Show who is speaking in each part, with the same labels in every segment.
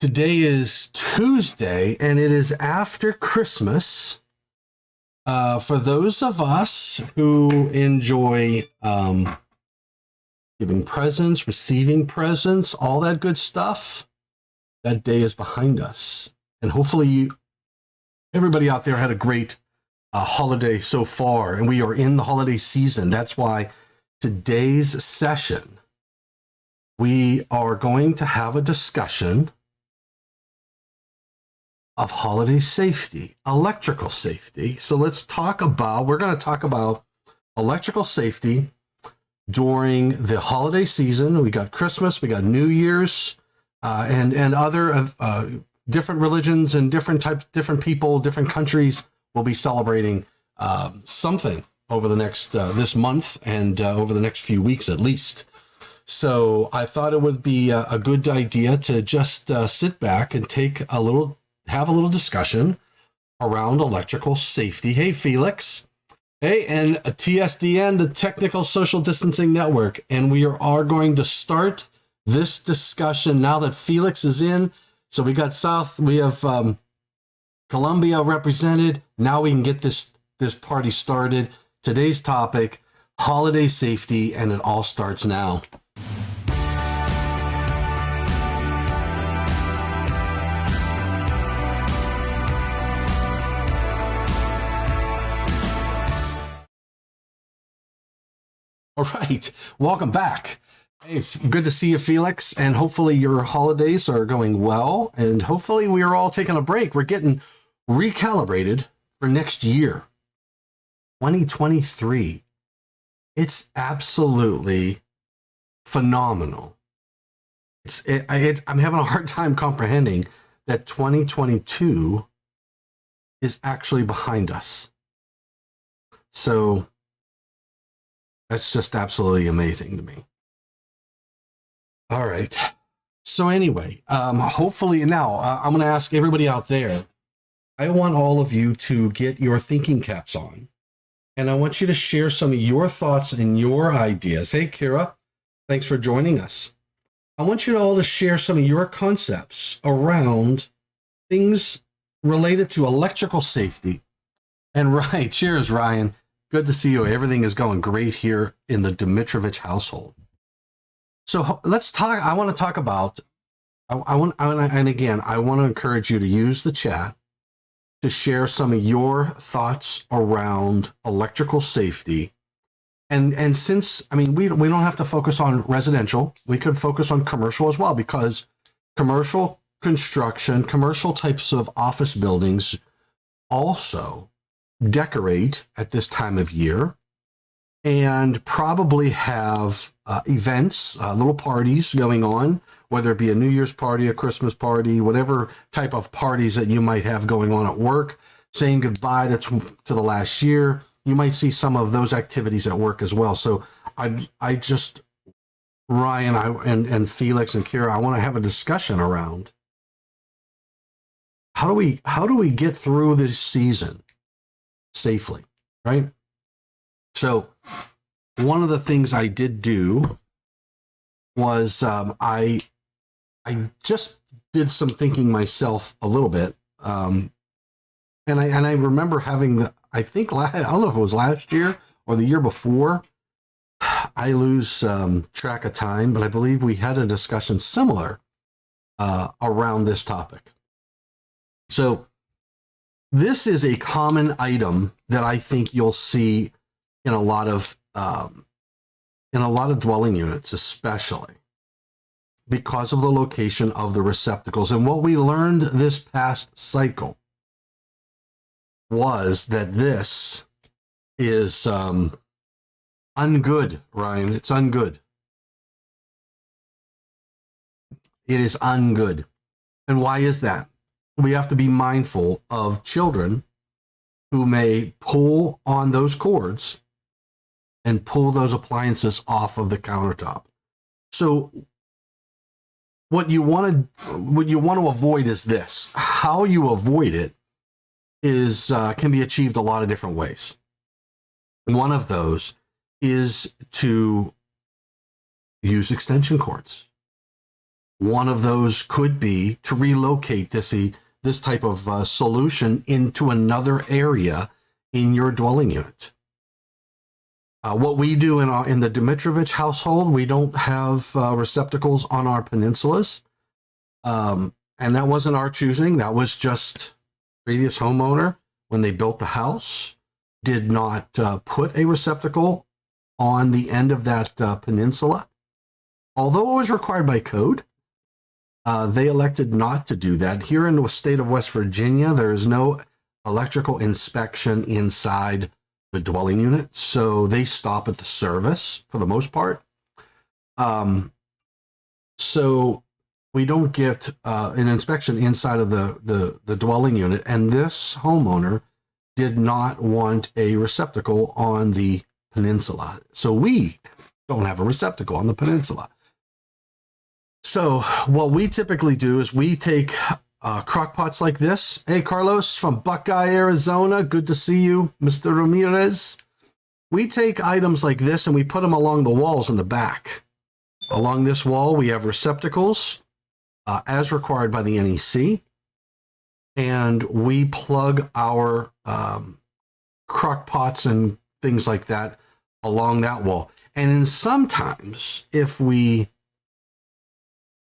Speaker 1: Today is Tuesday, and it is after Christmas. For those of us who enjoy giving presents, receiving presents, all that good stuff, that day is behind us. And hopefully everybody out there had a great holiday so far, and we are in the holiday season. That's why today's session, we are going to have a discussion of holiday safety, electrical safety. So we're going to talk about electrical safety during the holiday season. We got Christmas, we got New Year's, and other different religions and different people, different countries will be celebrating something over the next this month and over the next few weeks at least. So I thought it would be a good idea to just sit back and have a little discussion around electrical safety. Hey, Felix. Hey, and TSDN, the Technical Social Distancing Network. And we are going to start this discussion now that Felix is in. So we have Colombia represented. Now we can get this party started. Today's topic, holiday safety, and it all starts now. All right, welcome back. Hey, good to see you, Felix, and hopefully your holidays are going well, and hopefully we are all taking a break. We're getting recalibrated for next year, 2023. It's absolutely phenomenal. I'm having a hard time comprehending that 2022 is actually behind us. So that's just absolutely amazing to me. All right. So anyway, hopefully now I'm going to ask everybody out there, I want all of you to get your thinking caps on, and I want you to share some of your thoughts and your ideas. Hey, Kira, thanks for joining us. I want you all to share some of your concepts around things related to electrical safety. And right, cheers, Ryan. Good to see you. Everything is going great here in the Dimitrovich household. So let's talk. I want to talk about, and again, I want to encourage you to use the chat to share some of your thoughts around electrical safety. And since, we don't have to focus on residential, we could focus on commercial as well, because commercial construction, commercial types of office buildings also decorate at this time of year and probably have events, little parties going on, whether it be a New Year's party, a Christmas party, whatever type of parties that you might have going on at work, saying goodbye to the last year. You might see some of those activities at work as well. So I just, Ryan, and Felix and Kira, I want to have a discussion around how do we get through this season safely, right? So one of the things I did do was I just did some thinking myself a little bit, and I remember having I don't know if it was last year or the year before. I lose track of time, but I believe we had a discussion similar around this topic. So this is a common item that I think you'll see in a lot of dwelling units, especially because of the location of the receptacles. And what we learned this past cycle was that this is ungood, Ryan. It's ungood. It is ungood. And why is that? We have to be mindful of children who may pull on those cords and pull those appliances off of the countertop. So what you want to avoid is this. How you avoid it is can be achieved a lot of different ways. One of those is to use extension cords. One of those could be to relocate this type of solution into another area in your dwelling unit. What we do in the Dimitrovich household, we don't have receptacles on our peninsulas. And that wasn't our choosing. That was just previous homeowner, when they built the house, did not put a receptacle on the end of that peninsula. Although it was required by code, they elected not to do that. Here in the state of West Virginia, there is no electrical inspection inside the dwelling unit, so they stop at the service for the most part. So we don't get an inspection inside of the dwelling unit, and this homeowner did not want a receptacle on the peninsula. So we don't have a receptacle on the peninsula. So what we typically do is we take crock pots like this. Hey, Carlos from Buckeye, Arizona. Good to see you, Mr. Ramirez. We take items like this and we put them along the walls in the back. Along this wall, we have receptacles as required by the NEC. And we plug our crock pots and things like that along that wall. And then sometimes if we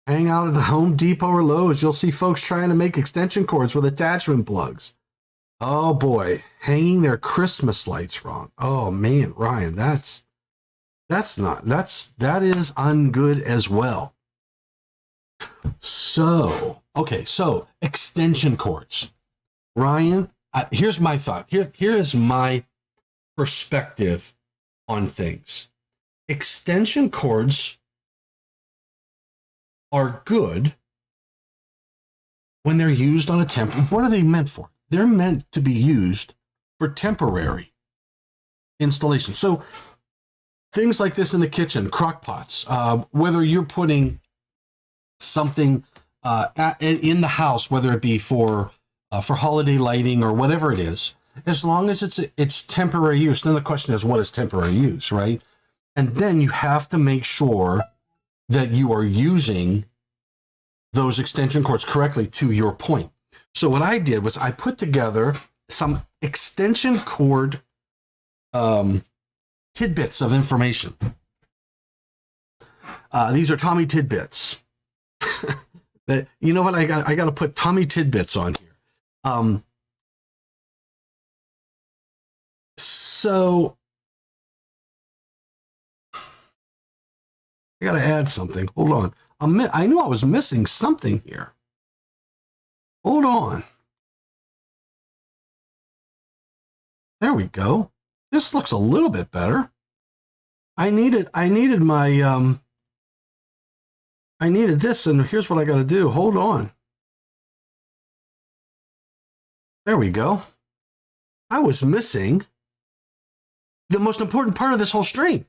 Speaker 1: hang out at the Home Depot or Lowe's, you'll see folks trying to make extension cords with attachment plugs. Oh boy, hanging their Christmas lights wrong. Oh man, Ryan, that is ungood as well. So, okay, so extension cords. Ryan, here's my thought. Here is my perspective on things. Extension cords are good when they're used on a what are they meant for? They're meant to be used for temporary installation. So things like this in the kitchen, crock pots, whether you're putting something in the house, whether it be for holiday lighting or whatever it is, as long as it's temporary use. Then the question is, what is temporary use, right? And then you have to make sure that you are using those extension cords correctly, to your point. So what I did was I put together some extension cord tidbits of information. These are Tommy tidbits. But you know what? I got to put Tommy tidbits on here. So I got to add something. Hold on. I knew I was missing something here. Hold on. There we go. This looks a little bit better. I needed this, and here's what I got to do. Hold on. There we go. I was missing the most important part of this whole stream.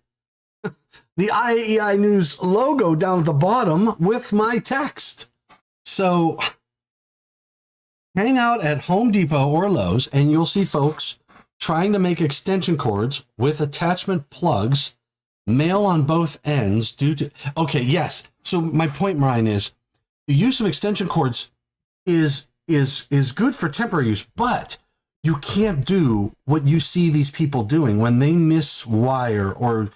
Speaker 1: The IAEI News logo down at the bottom with my text. So hang out at Home Depot or Lowe's and you'll see folks trying to make extension cords with attachment plugs, male on both ends due to... Okay, yes. So my point, Ryan, is the use of extension cords is good for temporary use, but you can't do what you see these people doing when they miswire or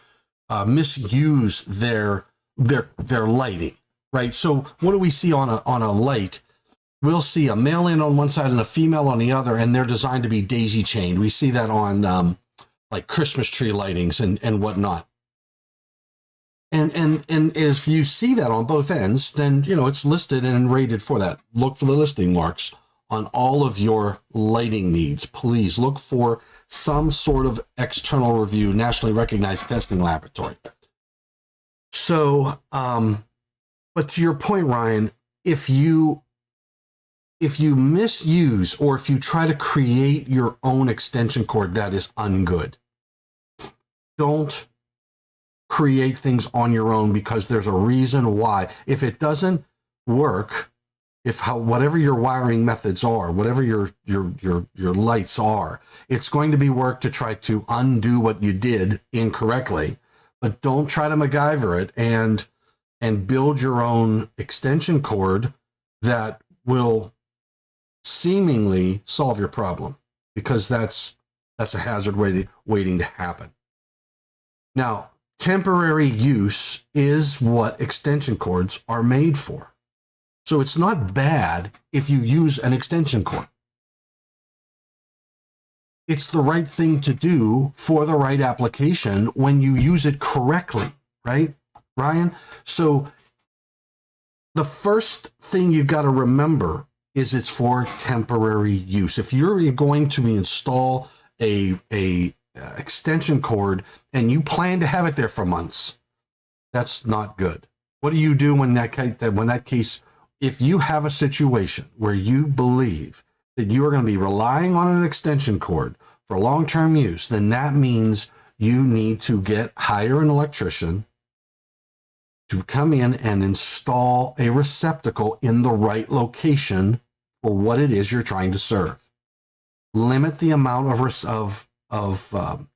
Speaker 1: misuse their lighting, right? So what do we see on a light? We'll see a male end on one side and a female on the other, and they're designed to be daisy chained. We see that on like Christmas tree lightings and whatnot. And if you see that on both ends, then it's listed and rated for that. Look for the listing marks on all of your lighting needs. Please look for some sort of external review, nationally recognized testing laboratory. So, but to your point, Ryan, if you misuse or if you try to create your own extension cord, that is ungood. Don't create things on your own because there's a reason why. If it doesn't work, whatever your wiring methods are, whatever your lights are, it's going to be work to try to undo what you did incorrectly. But don't try to MacGyver it and and build your own extension cord that will seemingly solve your problem, because that's a hazard waiting to happen. Now, temporary use is what extension cords are made for. So it's not bad if you use an extension cord. It's the right thing to do for the right application when you use it correctly, right, Ryan? So the first thing you got to remember is it's for temporary use. If you're going to install a extension cord and you plan to have it there for months, that's not good. What do you do when that case, if you have a situation where you believe that you are going to be relying on an extension cord for long-term use, then that means you need to hire an electrician to come in and install a receptacle in the right location for what it is you're trying to serve. Limit the amount of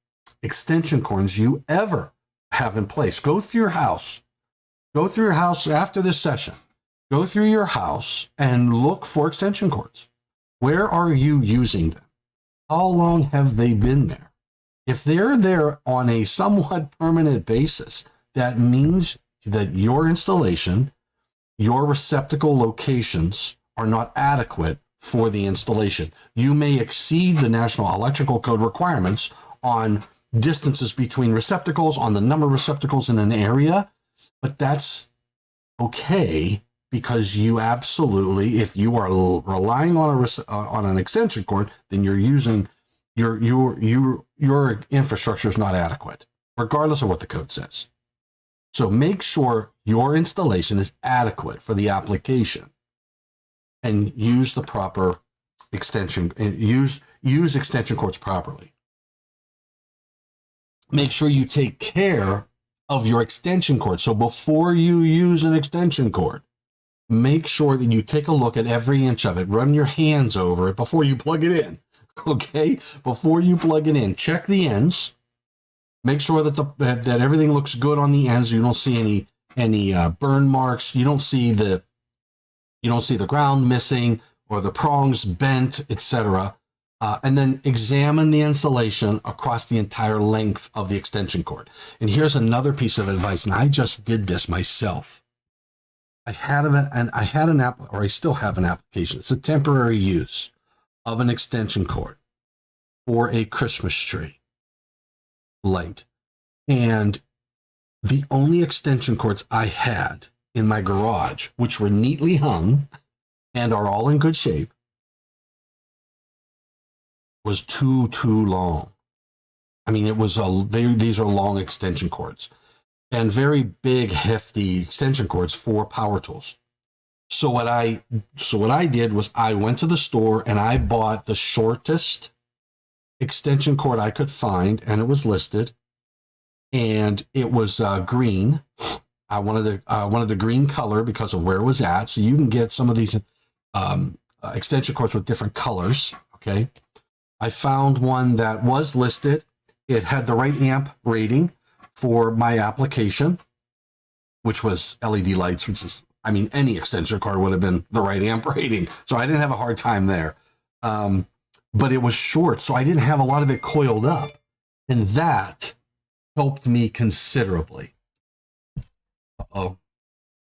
Speaker 1: extension cords you ever have in place. Go through your house after this session. Go through your house and look for extension cords. Where are you using them? How long have they been there? If they're there on a somewhat permanent basis, that means that your installation, your receptacle locations are not adequate for the installation. You may exceed the National Electrical Code requirements on distances between receptacles, on the number of receptacles in an area, but that's okay, because you absolutely, if you are relying on an extension cord, then you're using your infrastructure is not adequate, regardless of what the code says. So make sure your installation is adequate for the application, and use the proper extension, and use extension cords properly. Make sure you take care of your extension cord. So before you use an extension cord, make sure that you take a look at every inch of it. Run your hands over it before you plug it in. Okay? Before you plug it in, check the ends. Make sure that everything looks good on the ends. You don't see any burn marks. You don't see the ground missing or the prongs bent, etc. And then examine the insulation across the entire length of the extension cord. And here's another piece of advice, and I just did this myself. I still have an application. It's a temporary use of an extension cord for a Christmas tree light. And the only extension cords I had in my garage, which were neatly hung and are all in good shape, was too long. I mean, these are long extension cords, and very big, hefty extension cords for power tools. So what I did was I went to the store and I bought the shortest extension cord I could find, and it was listed, and it was green. I wanted the green color because of where it was at. So you can get some of these extension cords with different colors. Okay. I found one that was listed. It had the right amp rating for my application, which was LED lights, which is, I mean, any extension cord would have been the right amp rating. So I didn't have a hard time there. But it was short, so I didn't have a lot of it coiled up. And that helped me considerably. Uh-oh.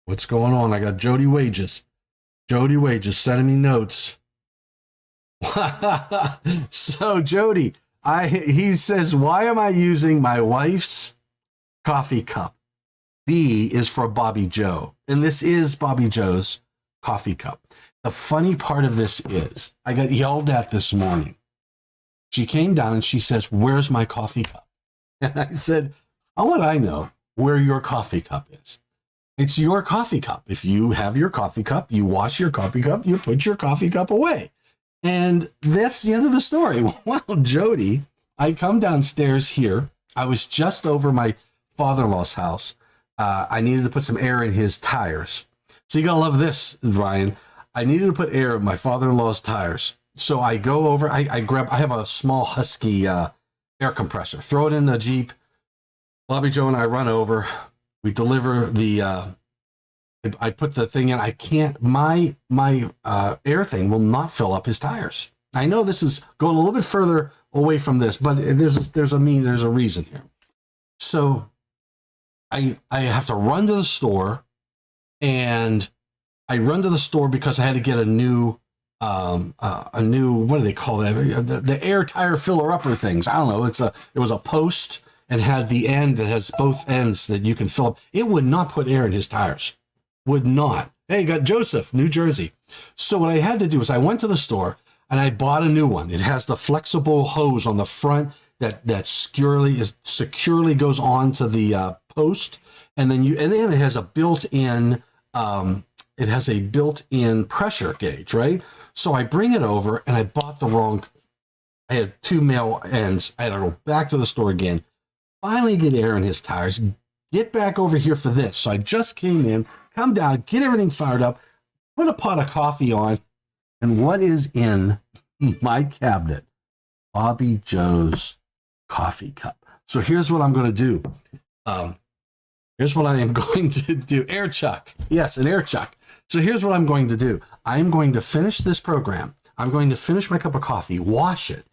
Speaker 1: What's going on? I got Jody Wages. Jody Wages sending me notes. So Jody, he says, why am I using my wife's coffee cup? B is for Bobby Joe. And this is Bobby Joe's coffee cup. The funny part of this is I got yelled at this morning. She came down and she says, where's my coffee cup? And I said, how would I know where your coffee cup is? It's your coffee cup. If you have your coffee cup, you wash your coffee cup, you put your coffee cup away. And that's the end of the story. Well, Jody, I come downstairs here. I was just over my father-in-law's house. I needed to put some air in his tires. So you gotta love this, Ryan. I needed to put air in my father-in-law's tires. So I go over, I have a small Husky air compressor, throw it in the Jeep. Bobby Joe and I run over. We deliver the I put the thing in. I can't. My air thing will not fill up his tires. I know this is going a little bit further away from this, but there's a reason here. So I have to run to the store, and I run to the store because I had to get a new what do they call that? The air tire filler upper things. I don't know. It was a post and had the end that has both ends that you can fill up. It would not put air in his tires. Would not. Hey, got Joseph, New Jersey. So what I had to do is I went to the store and I bought a new one. It has the flexible hose on the front that securely goes onto the post, and then it has a built-in pressure gauge, right? So I bring it over and I bought the wrong. I had two male ends. I had to go back to the store again. Finally, get air in his tires. Get back over here for this. So I just came in, come down, get everything fired up, put a pot of coffee on, and what is in my cabinet? Bobby Joe's coffee cup. So here's what I'm going to do. Here's what I am going to do. Air chuck. Yes, an air chuck. So here's what I'm going to do. I'm going to finish this program. I'm going to finish my cup of coffee, wash it,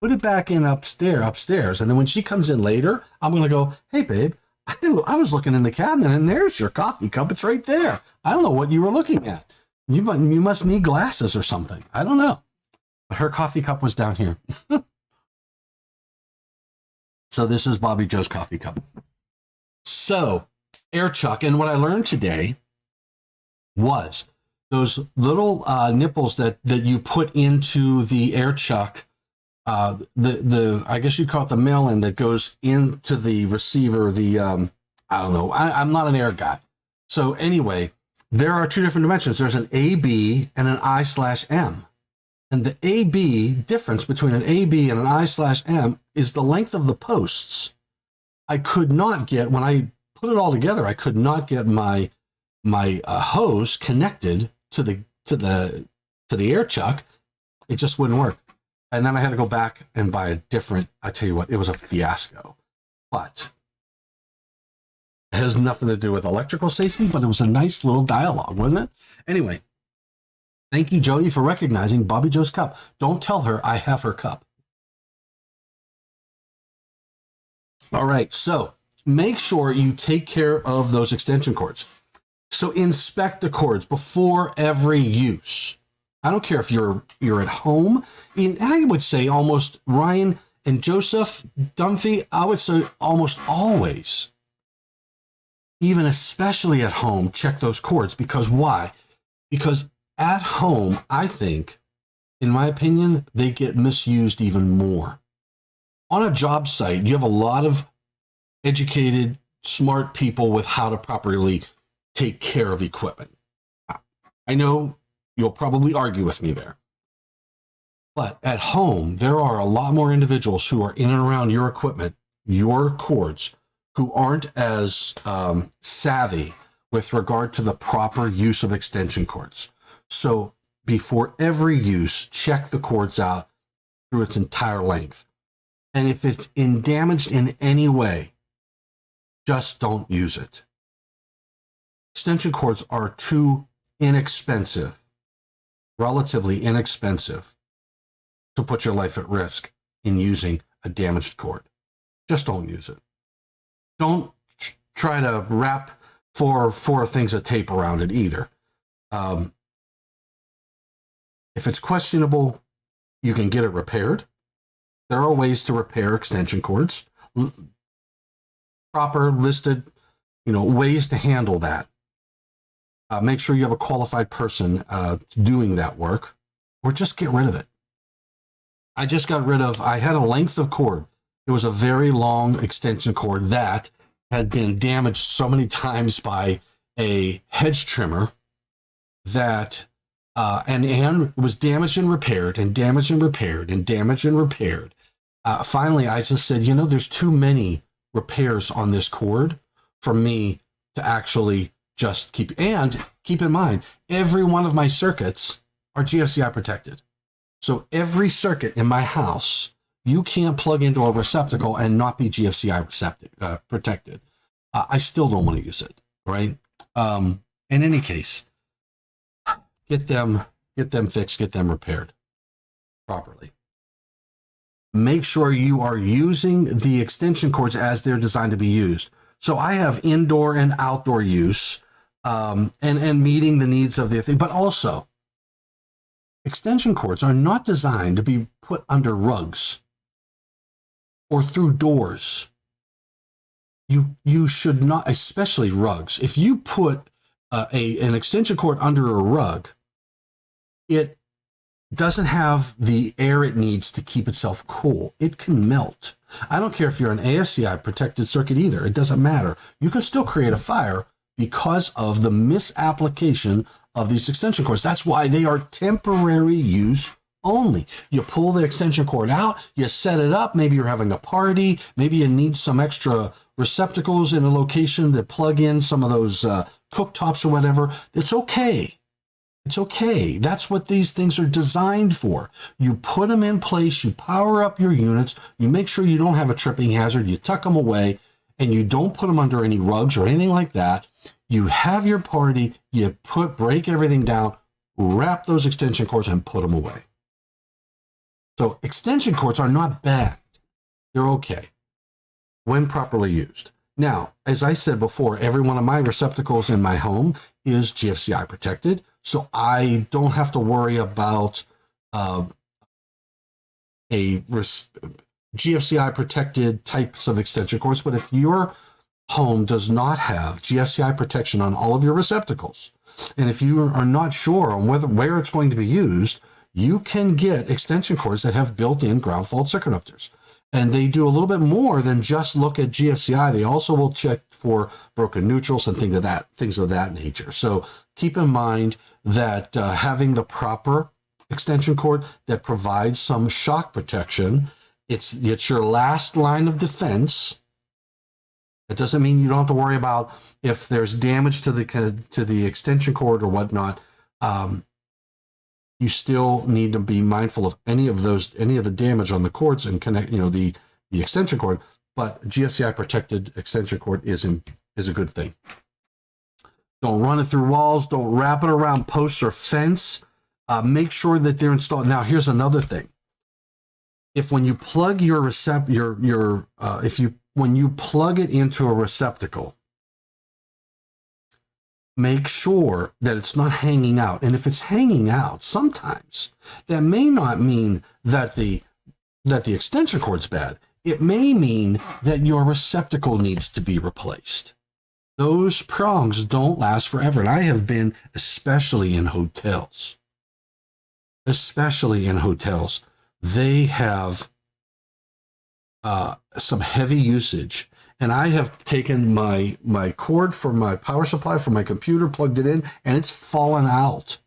Speaker 1: put it back in upstairs. And then when she comes in later, I'm going to go, hey, babe, I was looking in the cabinet and there's your coffee cup. It's right there. I don't know what you were looking at. You must need glasses or something. I don't know. But her coffee cup was down here. So this is Bobby Joe's coffee cup. So air chuck. And what I learned today was those little nipples that you put into the air chuck. I guess you'd call it the mail in that goes into the receiver. I don't know. I'm not an air guy. So anyway, there are two different dimensions. There's an AB and an I/M. And the AB difference between an AB and an I/M is the length of the posts. I could not get, when I put it all together, I could not get my hose connected to the air chuck. It just wouldn't work. And then I had to go back and buy a different, I tell you what, it was a fiasco. But it has nothing to do with electrical safety, but it was a nice little dialogue, wasn't it? Anyway, thank you, Jody, for recognizing Bobby Joe's cup. Don't tell her I have her cup. All right, so make sure you take care of those extension cords. So inspect the cords before every use. I don't care if you're at home. I would say almost, Ryan and Joseph, Dunphy, I would say almost always, even especially at home, check those cords. Because why? Because at home, I think, in my opinion, they get misused even more. On a job site, you have a lot of educated, smart people with how to properly take care of equipment. I know you'll probably argue with me there. But at home, there are a lot more individuals who are in and around your equipment, your cords, who aren't as savvy with regard to the proper use of extension cords. So before every use, check the cords out through its entire length. And if it's damaged in any way, just don't use it. Extension cords are too inexpensive, relatively inexpensive, to put your life at risk in using a damaged cord. Just don't use it. Don't try to wrap four things of tape around it either. If it's questionable, you can get it repaired. There are ways to repair extension cords. Proper listed, ways to handle that. Make sure you have a qualified person doing that work, or just get rid of it. I had a length of cord. It was a very long extension cord that had been damaged so many times by a hedge trimmer that, and it was damaged and repaired and damaged and repaired and damaged and repaired. Finally, I just said, there's too many repairs on this cord for me to actually just keep in mind, every one of my circuits are GFCI protected. So every circuit in my house, you can't plug into a receptacle and not be GFCI protected. I still don't want to use it, right? In any case, get them fixed, get them repaired properly. Make sure you are using the extension cords as they're designed to be used. So I have indoor and outdoor use, and meeting the needs of the thing, but also extension cords are not designed to be put under rugs or through doors. You should not, especially rugs. If you put an extension cord under a rug, it doesn't have the air it needs to keep itself cool. It can melt. I don't care if you're an ASCI protected circuit either. It doesn't matter. You can still create a fire because of the misapplication of these extension cords. That's why they are temporary use only. You pull the extension cord out, you set it up. Maybe you're having a party. Maybe you need some extra receptacles in a location that plug in some of those cooktops or whatever. It's okay. It's okay. That's what these things are designed for. You put them in place, you power up your units, you make sure you don't have a tripping hazard, you tuck them away, and you don't put them under any rugs or anything like that. You have your party, you break everything down, wrap those extension cords and put them away. So extension cords are not bad. They're okay when properly used. Now, as I said before, every one of my receptacles in my home is GFCI protected, so I don't have to worry about GFCI protected types of extension cords. But if your home does not have GFCI protection on all of your receptacles, and if you are not sure on where it's going to be used, you can get extension cords that have built-in ground fault circuit interrupters. And they do a little bit more than just look at GFCI. They also will check for broken neutrals and things of that nature. So keep in mind that having the proper extension cord that provides some shock protection, it's your last line of defense. It doesn't mean you don't have to worry about if there's damage to the extension cord or whatnot. You still need to be mindful of any of the damage on the cords and connect, the extension cord. But GFCI protected extension cord is a good thing. Don't run it through walls. Don't wrap it around posts or fence. Make sure that they're installed. Now, here's another thing. When you plug when you plug it into a receptacle, make sure that it's not hanging out. And if it's hanging out, sometimes that may not mean that the extension cord's bad. It may mean that your receptacle needs to be replaced. Those prongs don't last forever. And I have been, especially in hotels, they have some heavy usage. And I have taken my cord for my power supply for my computer, plugged it in, and it's fallen out.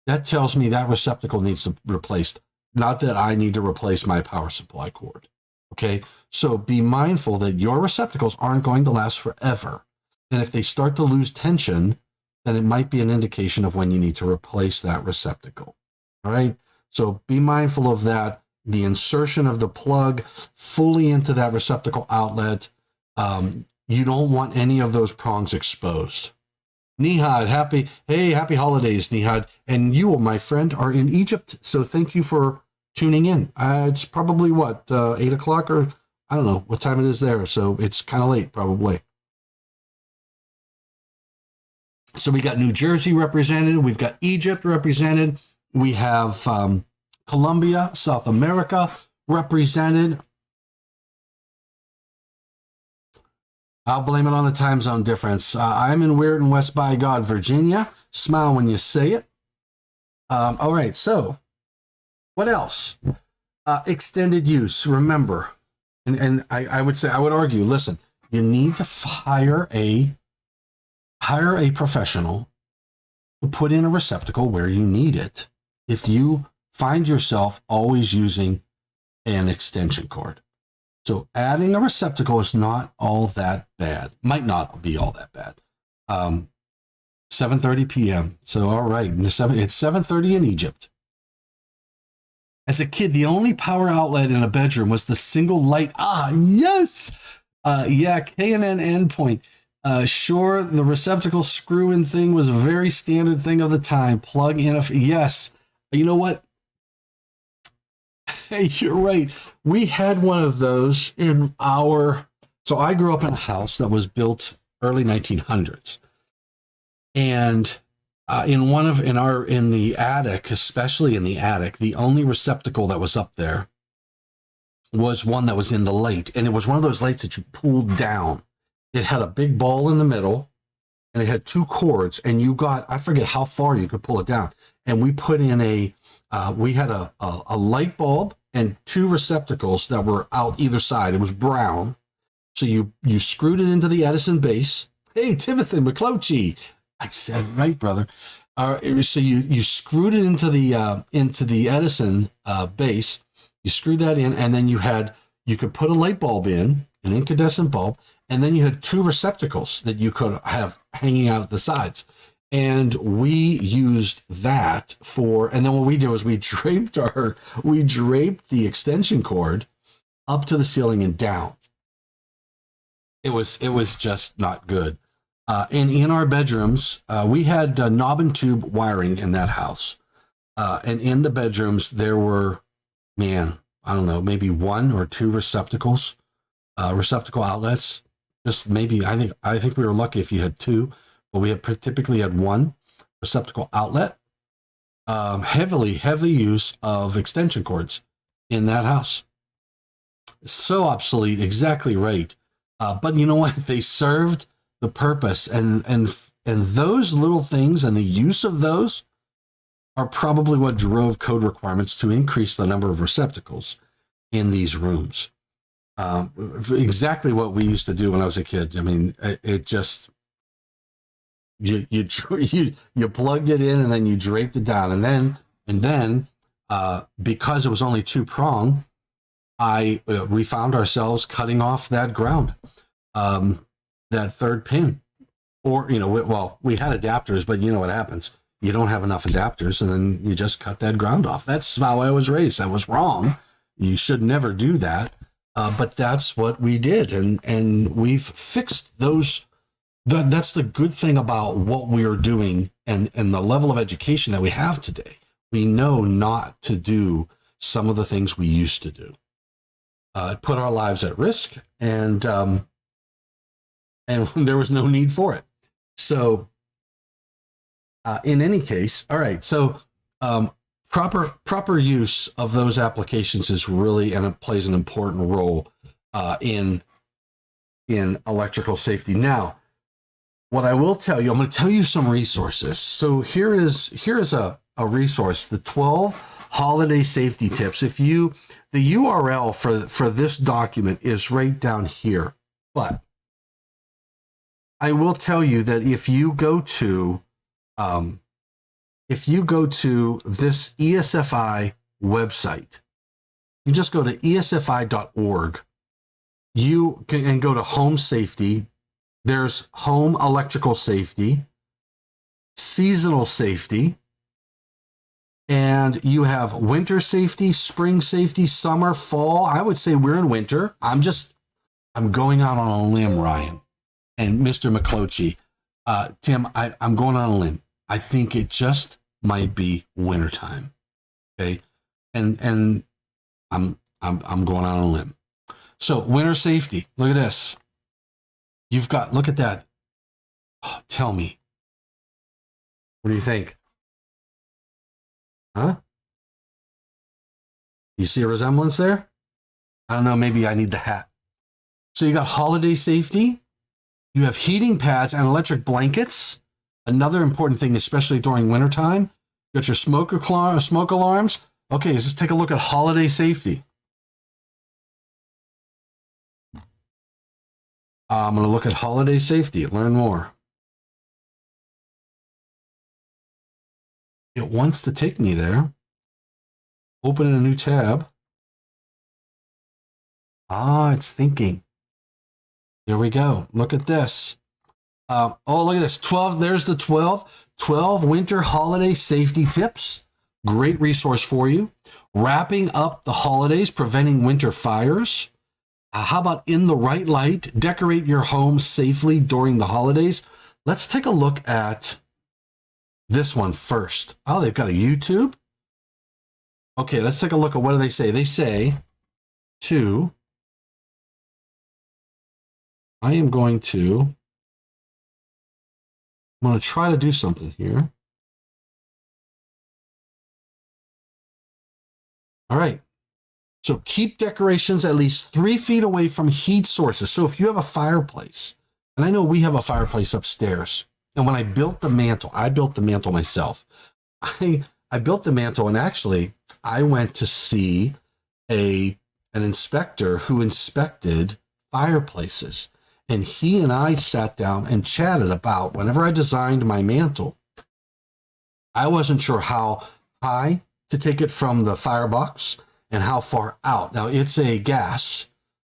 Speaker 1: That tells me that receptacle needs to be replaced, not that I need to replace my power supply cord. Okay, so be mindful that your receptacles aren't going to last forever. And if they start to lose tension, then it might be an indication of when you need to replace that receptacle. All right, so be mindful of that. The insertion of the plug fully into that receptacle outlet. You don't want any of those prongs exposed. Nihad, happy holidays, Nihad. And you, my friend, are in Egypt, so thank you for tuning in. It's probably 8 o'clock, or I don't know what time it is there, so it's kind of late probably. So we got New Jersey represented, we've got Egypt represented, we have Colombia, South America represented. I'll blame it on the time zone difference. I'm in Weird and West by God, Virginia. Smile when you say it. All right, so what else? Extended use. Remember, and I would argue, listen, you need to hire a professional to put in a receptacle where you need it if you find yourself always using an extension cord. So adding a receptacle is not all that bad. Might not be all that bad. 7:30 p.m. So all right, it's 7:30 in Egypt. As a kid, the only power outlet in a bedroom was the single light. Ah, yes. Yeah, K&N endpoint. Sure, the receptacle screw-in thing was a very standard thing of the time. Plug in yes. You know what? Hey, you're right. We had one of those in our. So I grew up in a house that was built early 1900s, and in the attic, especially in the attic, the only receptacle that was up there was one that was in the light, and it was one of those lights that you pulled down. It had a big ball in the middle, and it had two cords, and I forget how far you could pull it down. And we put in we had a light bulb and two receptacles that were out either side. It was brown. So you screwed it into the Edison base. Hey, Timothy McClochie. I said it right, brother. So you screwed it into the Edison base. You screwed that in, and then you could put a light bulb in, an incandescent bulb, and then you had two receptacles that you could have hanging out at the sides. And we used that and then what we did was we draped the extension cord up to the ceiling and down. It was just not good. And in our bedrooms, we had knob and tube wiring in that house. And in the bedrooms, there were, I don't know, maybe one or two receptacle outlets. Just maybe, I think we were lucky if you had two, but we typically had one receptacle outlet. Heavy use of extension cords in that house. So obsolete, exactly right. But you know what? They served the purpose, and those little things and the use of those are probably what drove code requirements to increase the number of receptacles in these rooms. Exactly what we used to do when I was a kid. I mean, it just you plugged it in and then you draped it down, and then because it was only two-prong, we found ourselves cutting off that ground, that third pin, or we had adapters, but you know what happens. You don't have enough adapters, and then you just cut that ground off. That's how I was raised. That was wrong. You should never do that. But that's what we did, and we've fixed those. That's the good thing about what we are doing and the level of education that we have today. We know not to do some of the things we used to do. It put our lives at risk, and there was no need for it. So, in any case, all right. So, proper use of those applications is really, and it plays an important role in electrical safety. Now, what I will tell you, I'm going to tell you some resources. So here is a resource, the 12 holiday safety tips. The URL for this document is right down here, but I will tell you that if you go to this ESFI website, you just go to esfi.org. You can go to home safety. There's home electrical safety, seasonal safety, and you have winter safety, spring safety, summer, fall. I would say we're in winter. I'm going out on a limb, Ryan and Mr. McClochie. Tim, I'm going on a limb. I think it just might be wintertime. Okay. And I'm going on a limb. So winter safety, look at this. Look at that. Oh, tell me. What do you think? Huh? You see a resemblance there? I don't know, maybe I need the hat. So you got holiday safety. You have heating pads and electric blankets. Another important thing, especially during wintertime. You got your smoke alarms. Okay, let's take a look at holiday safety. I'm going to look at holiday safety, learn more. It wants to take me there. Open a new tab. It's thinking. There we go. Look at this. Look at this. 12. There's the 12 winter holiday safety tips. Great resource for you. Wrapping up the holidays, preventing winter fires. How about in the right light? Decorate your home safely during the holidays. Let's take a look at this one first. Oh, they've got a YouTube. Okay, let's take a look at what do they say. They say I'm going to try to do something here. All right. So keep decorations at least 3 feet away from heat sources. So if you have a fireplace, and I know we have a fireplace upstairs, and when I built the mantle myself. I built the mantle, and actually I went to see an inspector who inspected fireplaces. And he and I sat down and chatted about whenever I designed my mantle, I wasn't sure how high to take it from the firebox and how far out. Now, it's a gas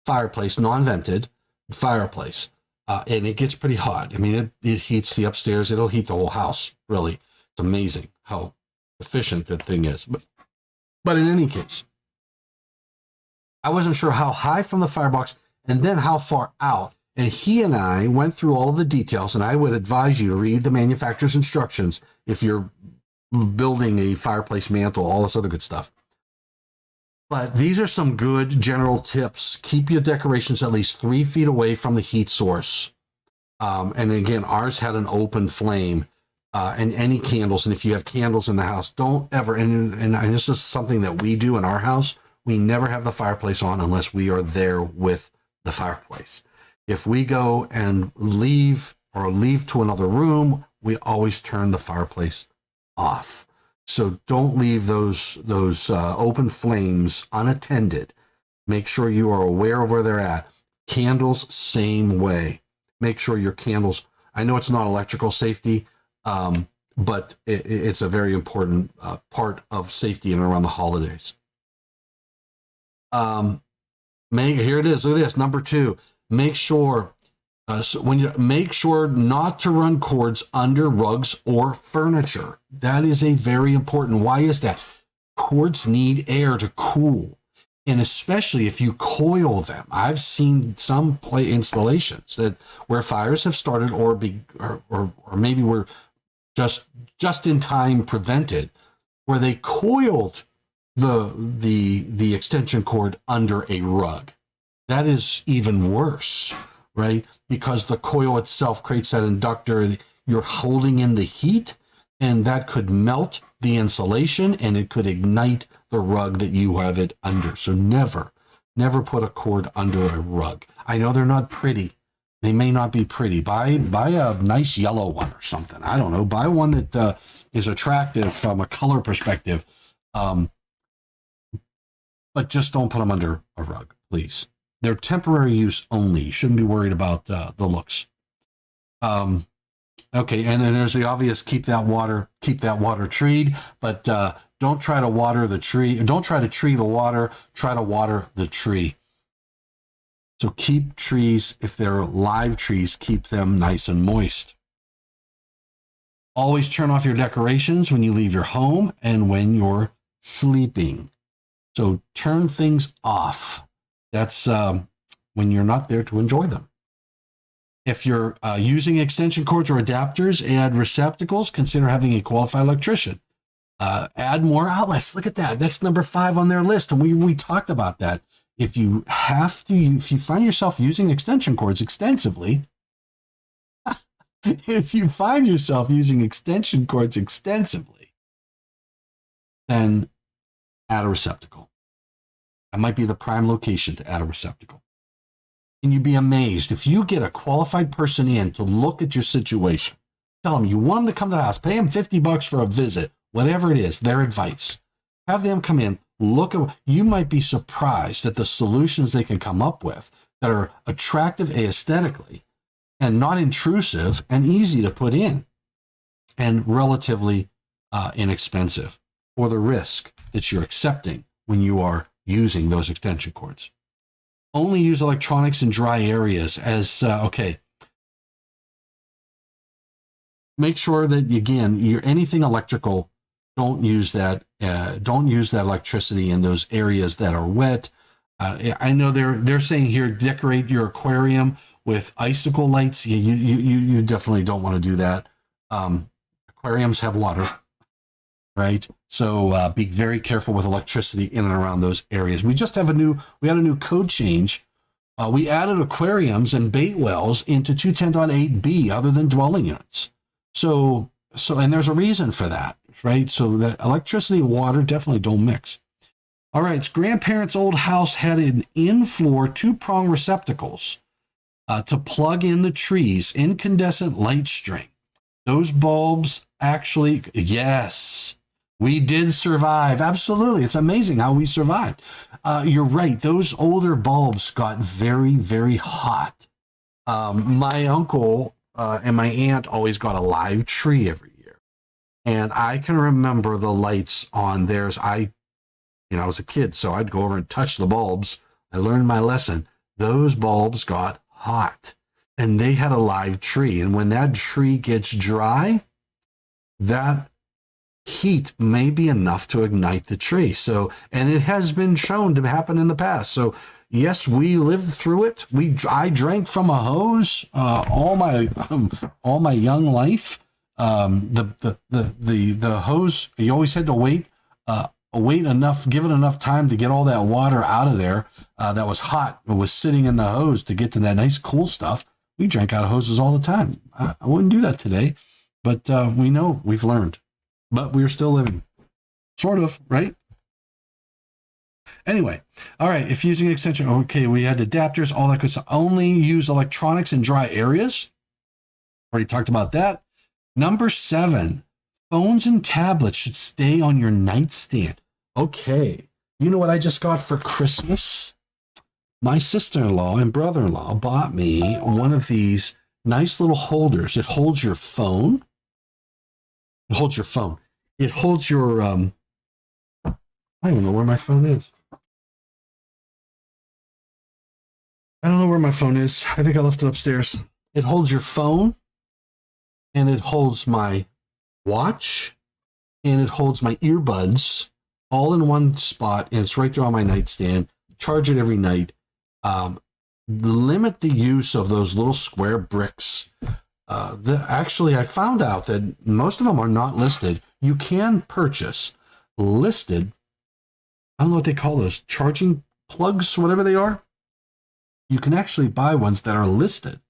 Speaker 1: fireplace, non-vented fireplace, and it gets pretty hot. I mean, it heats the upstairs. It'll heat the whole house, really. It's amazing how efficient that thing is. But in any case, I wasn't sure how high from the firebox and then how far out. And he and I went through all of the details, and I would advise you to read the manufacturer's instructions if you're building a fireplace mantle, all this other good stuff. But these are some good general tips. Keep your decorations at least 3 feet away from the heat source. And again, ours had an open flame, and any candles. And if you have candles in the house, don't ever, and this is something that we do in our house, we never have the fireplace on unless we are there with the fireplace. If we go and leave to another room, we always turn the fireplace off. So don't leave those open flames unattended. Make sure you are aware of where they're at. Candles, same way. Make sure your candles, I know it's not electrical safety, but it's a very important part of safety and around the holidays. Here it is. Look at this. Number 2. Make sure make sure not to run cords under rugs or furniture. That is a very important. Why is that? Cords need air to cool, and especially if you coil them. I've seen some installations where fires have started, or maybe were just in time prevented, where they coiled the extension cord under a rug. That is even worse, right? Because the coil itself creates that inductor. You're holding in the heat, and that could melt the insulation, and it could ignite the rug that you have it under. So never put a cord under a rug. I know they're not pretty. They may not be pretty. Buy a nice yellow one or something. I don't know. Buy one that is attractive from a color perspective. But just don't put them under a rug, please. They're temporary use only. You shouldn't be worried about the looks. Okay, and then there's the obvious: keep that water treed, but don't try to water the tree. Don't try to tree the water. Try to water the tree. So keep trees, if they're live trees, keep them nice and moist. Always turn off your decorations when you leave your home and when you're sleeping. So turn things off. That's when you're not there to enjoy them. If you're using extension cords or adapters, add receptacles. Consider having a qualified electrician. Add more outlets. Look at that. That's number 5 on their list, and we talked about that. If you find yourself using extension cords extensively, then add a receptacle. That might be the prime location to add a receptacle. And you'd be amazed if you get a qualified person in to look at your situation. Tell them you want them to come to the house, pay them $50 for a visit, whatever it is, their advice. Have them come in, look at. You might be surprised at the solutions they can come up with that are attractive aesthetically and not intrusive and easy to put in and relatively inexpensive for the risk that you're accepting when you are using those extension cords. Only use electronics in dry areas as, okay. Make sure that, again, anything electrical, don't use that electricity in those areas that are wet. I know they're saying here decorate your aquarium with icicle lights. Yeah, you definitely don't want to do that. Aquariums have water, right? So be very careful with electricity in and around those areas. We had a new code change. We added aquariums and bait wells into 210.8b other than dwelling units. And there's a reason for that, right? So that electricity and water definitely don't mix. All right, grandparents' old house had an in-floor two-prong receptacles to plug in the tree's incandescent light string. Those bulbs actually, yes, we did survive. Absolutely. It's amazing how we survived. You're right. Those older bulbs got very, very hot. My uncle and my aunt always got a live tree every year. And I can remember the lights on theirs. I was a kid, so I'd go over and touch the bulbs. I learned my lesson. Those bulbs got hot. And they had a live tree. And when that tree gets dry, that heat may be enough to ignite the tree. So, and it has been shown to happen in the past. So, yes, we lived through it. I drank from a hose all my young life. The hose, you always had to wait enough, give it enough time to get all that water out of there that was hot. It was sitting in the hose to get to that nice cool stuff. We drank out of hoses all the time. I wouldn't do that today, but we've learned. But we're still living. Sort of, right? Anyway, all right, if using an extension, okay, we had adapters, all that good stuff. Only use electronics in dry areas. Already talked about that. Number 7, phones and tablets should stay on your nightstand. Okay, you know what I just got for Christmas? My sister-in-law and brother-in-law bought me one of these nice little holders. It holds your phone. It holds your phone. It holds your, I don't know where my phone is. I don't know where my phone is. I think I left it upstairs. It holds your phone, and it holds my watch, and it holds my earbuds all in one spot, and it's right there on my nightstand. Charge it every night. Limit the use of those little square bricks. Actually, I found out that most of them are not listed. You can purchase listed, I don't know what they call those, charging plugs, whatever they are. You can actually buy ones that are listed.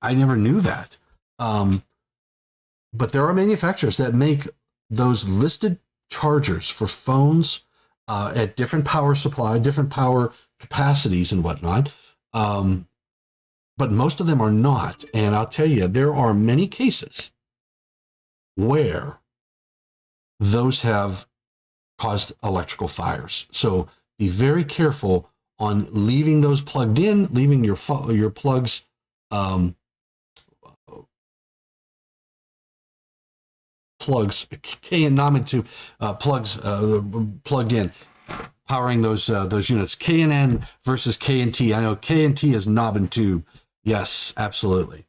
Speaker 1: I never knew that. But there are manufacturers that make those listed chargers for phones at different power supply, different power capacities and whatnot. But most of them are not. And I'll tell you, there are many cases where those have caused electrical fires. So be very careful on leaving those plugged in, leaving your plugs plugs plugged in, powering those units. K and N versus K and T. I know K and T is knob and tube. Yes, absolutely.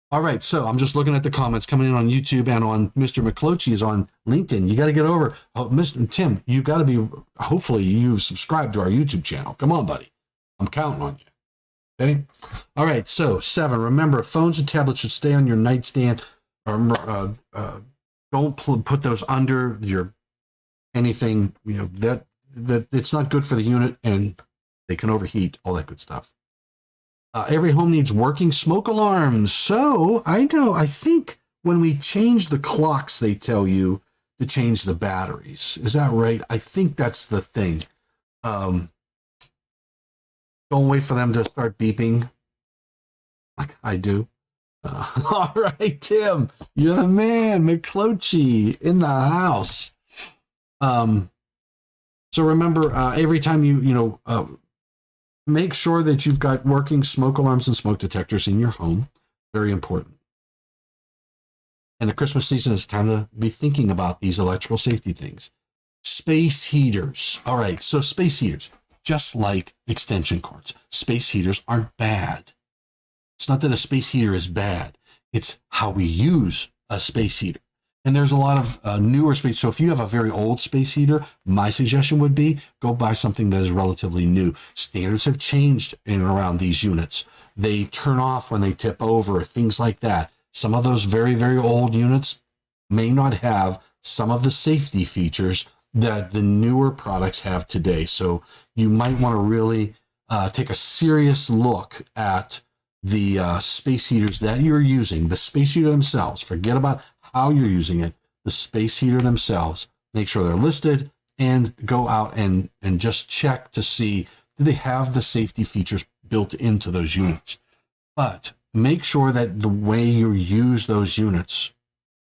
Speaker 1: All right, so I'm just looking at the comments coming in on YouTube and on Mr. McClochie's on LinkedIn. You got to get over. Oh, Mr. Tim, you got to be. Hopefully, you've subscribed to our YouTube channel. Come on, buddy. I'm counting on you. Okay. All right. So 7. Remember, phones and tablets should stay on your nightstand. Don't put those under your anything. That it's not good for the unit, and they can overheat. All that good stuff. Every home needs working smoke alarms. So I think when we change the clocks, they tell you to change the batteries. Is that right? I think that's the thing. Don't wait for them to start beeping like I do. All right, Tim, you're the man. McClochie in the house. So remember, every time you make sure that you've got working smoke alarms and smoke detectors in your home. Very important. And the Christmas season is time to be thinking about these electrical safety things. Space heaters. All right, so space heaters, just like extension cords, space heaters aren't bad. It's not that a space heater is bad. It's how we use a space heater. And there's a lot of newer space. So if you have a very old space heater, my suggestion would be go buy something that is relatively new. Standards have changed in and around these units. They turn off when they tip over, things like that. Some of those very, very old units may not have some of the safety features that the newer products have today. So you might want to really take a serious look at the space heaters that you're using, the space heater themselves. Forget about how you're using it, the space heater themselves. Make sure they're listed and go out and just check to see, do they have the safety features built into those units? But make sure that the way you use those units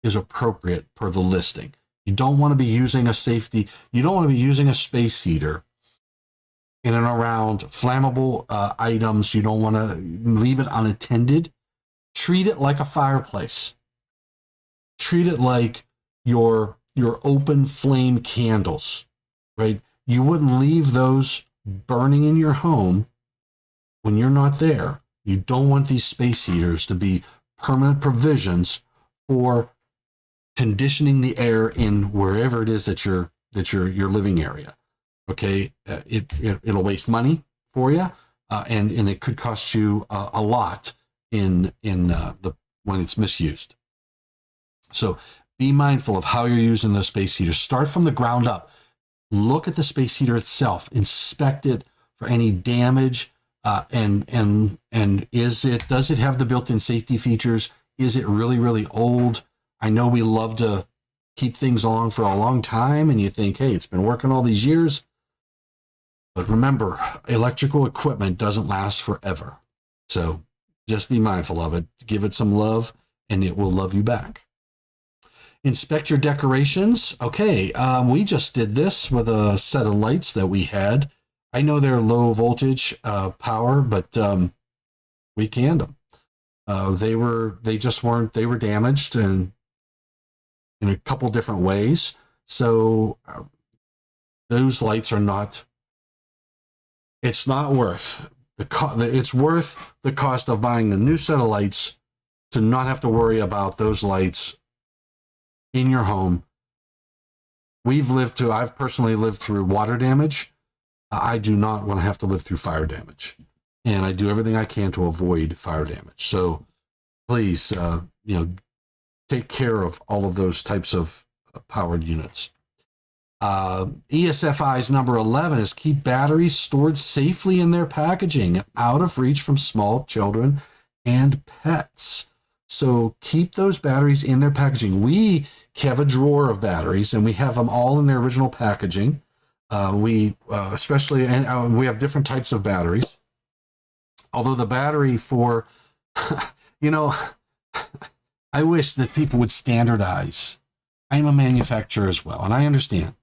Speaker 1: is appropriate per the listing. You don't want to be using a safety, you don't want to be using a space heater in and around flammable items. You don't want to leave it unattended. Treat it like a fireplace. Treat it like your open flame candles, right? You wouldn't leave those burning in your home when you're not there. You don't want these space heaters to be permanent provisions for conditioning the air in wherever it is that your living area. Okay, it'll waste money for you, and it could cost you a lot in the when it's misused. So be mindful of how you're using the space heater. Start from the ground up. Look at the space heater itself. Inspect it for any damage. And does it have the built-in safety features? Is it really, really old? I know we love to keep things on for a long time, and you think, hey, it's been working all these years. But remember, electrical equipment doesn't last forever. So just be mindful of it. Give it some love, and it will love you back. Inspect your decorations. Okay, we just did this with a set of lights that we had. I know they're low voltage power, but we canned them. They were damaged and in a couple different ways. So those lights are not. It's not worth it's worth the cost of buying a new set of lights to not have to worry about those lights in your home. I've personally lived through water damage. I do not want to have to live through fire damage, and I do everything I can to avoid fire damage. So please, take care of all of those types of powered units. ESFI's number 11 is keep batteries stored safely in their packaging, out of reach from small children and pets. So keep those batteries in their packaging. We have a drawer of batteries, and we have them all in their original packaging. We have different types of batteries. Although the battery for, I wish that people would standardize. I'm a manufacturer as well, and I understand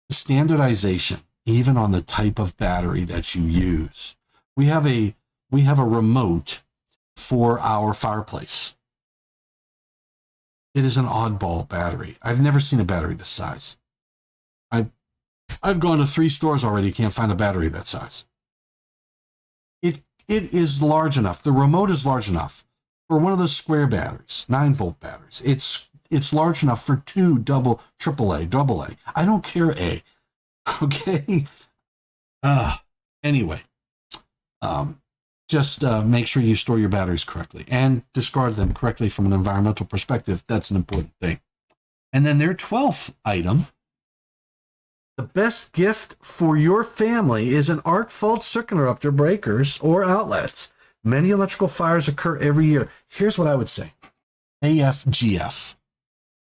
Speaker 1: the standardization, even on the type of battery that you use. We have a remote for our fireplace. It is an oddball battery. I've never seen a battery this size. I've gone to 3 stores already, can't find a battery that size. It is large enough. The remote is large enough for one of those square batteries, 9-volt batteries. It's large enough for 2 AAA, AA. I don't care A. Okay. Anyway, just make sure you store your batteries correctly and discard them correctly from an environmental perspective. That's an important thing. And then their 12th item. The best gift for your family is an arc fault circuit interrupter breakers or outlets. Many electrical fires occur every year. Here's what I would say. AFGF,